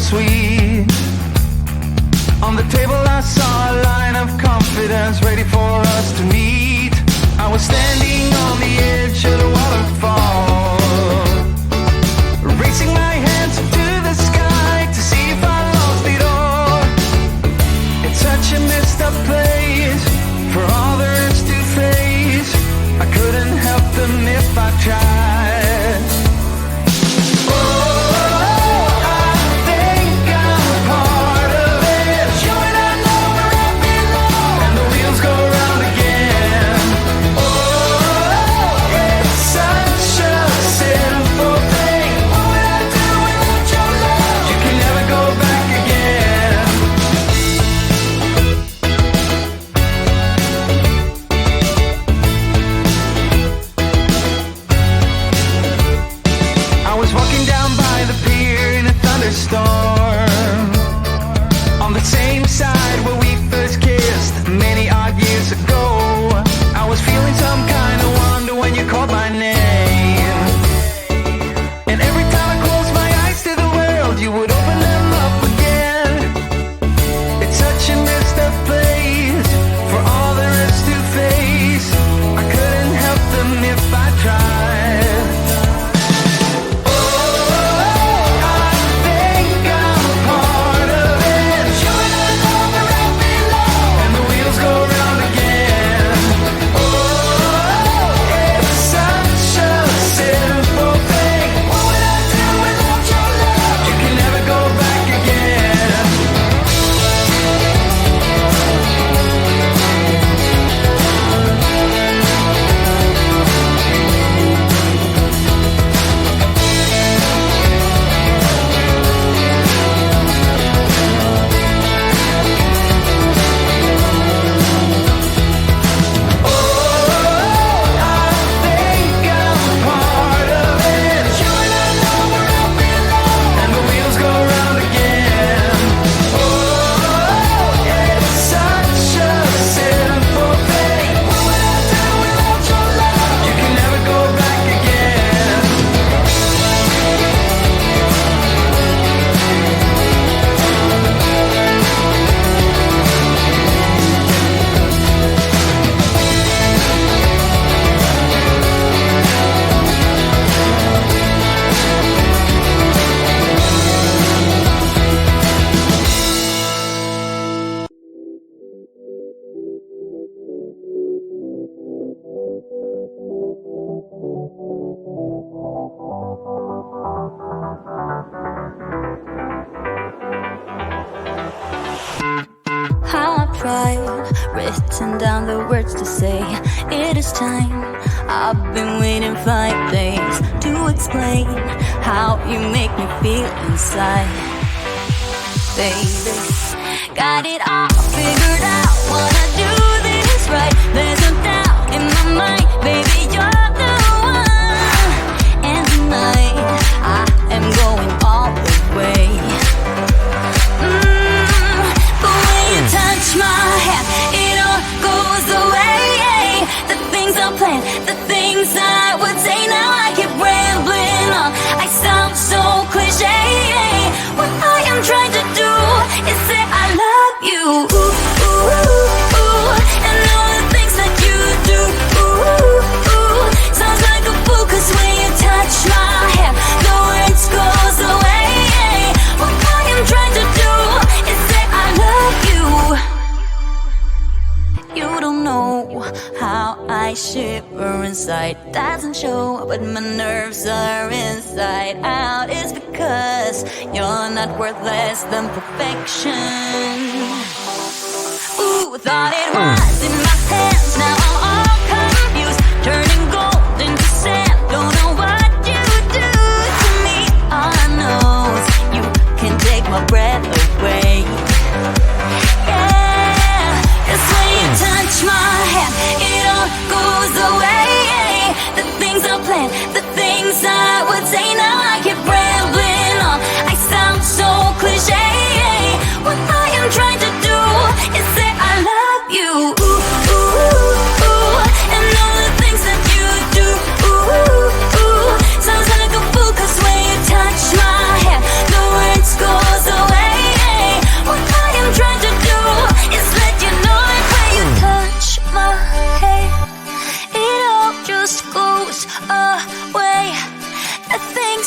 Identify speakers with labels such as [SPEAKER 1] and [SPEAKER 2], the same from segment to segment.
[SPEAKER 1] sweet. On the table I saw a line of confidence ready for us to meet. I was standing on the edge of the waterfall, raising my hands to the sky to see if I lost it all. It's such a messed up place for all there is to face. I couldn't help them if I tried. Storm on the same side where we first kissed many odd years ago. I was feeling some kind of wonder when you called my name, and every time I closed my eyes to the world, you would open them up again. It's such a messed up place for all there is to face. I couldn't help them if I tried.
[SPEAKER 2] Written down the words to say, it is time. I've been waiting 5 days to explain how you make me feel inside. Baby, got it all figured out, wanna do this right. There's no doubt in my mind, baby, you're the one. And tonight, I am going all the way. The way you touch my hand, it all goes away. The things I planned, the things I would say, now I keep rambling on. I sound so cliche. What I am trying to do is say I love you. Ooh, ooh, ooh, ooh. And all the things that you do. Ooh, ooh, ooh. Sounds like a fool, 'cause when you touch my hair, the words goes away. What I am trying to do is say I love you. You don't know how I shiver inside. Doesn't show, but my nerves are inside out. It's because you're not worth less than perfection. Ooh, thought it was in my hands, now I'm all confused. Turning gold into sand, don't know what you do to me. All I know is you can take my breath away. Yeah, 'cause when you touch my hand, it all goes away. The things I planned, the things I would say, now I keep rambling on. I sound so cliche. What I am trying to do is say I love you. Ooh, ooh, ooh, ooh.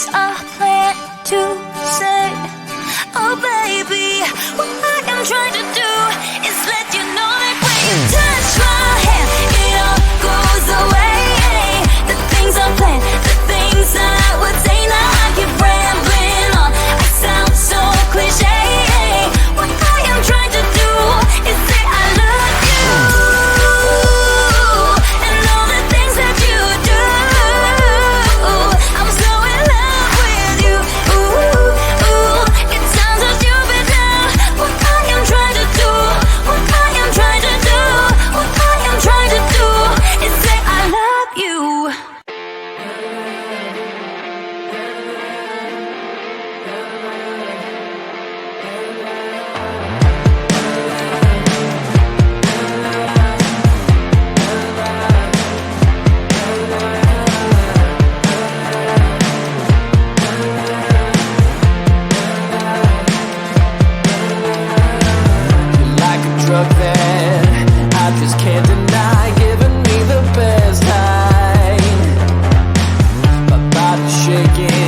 [SPEAKER 2] just a plan to say, oh baby, what I am trying to do is let you know that when you touch my hand, it all goes away. The things I plan, the things I would say, now I keep rambling on. I sound so cliche. What I am trying to do is say I love you, and all the things that you do. I'm so in love with you. It sounds so stupid now. What I am trying to do, what I am trying to do, what I am trying to do is say I love you.
[SPEAKER 1] You're like a drug that I just can't deny, giving me the best high. My body's shaking.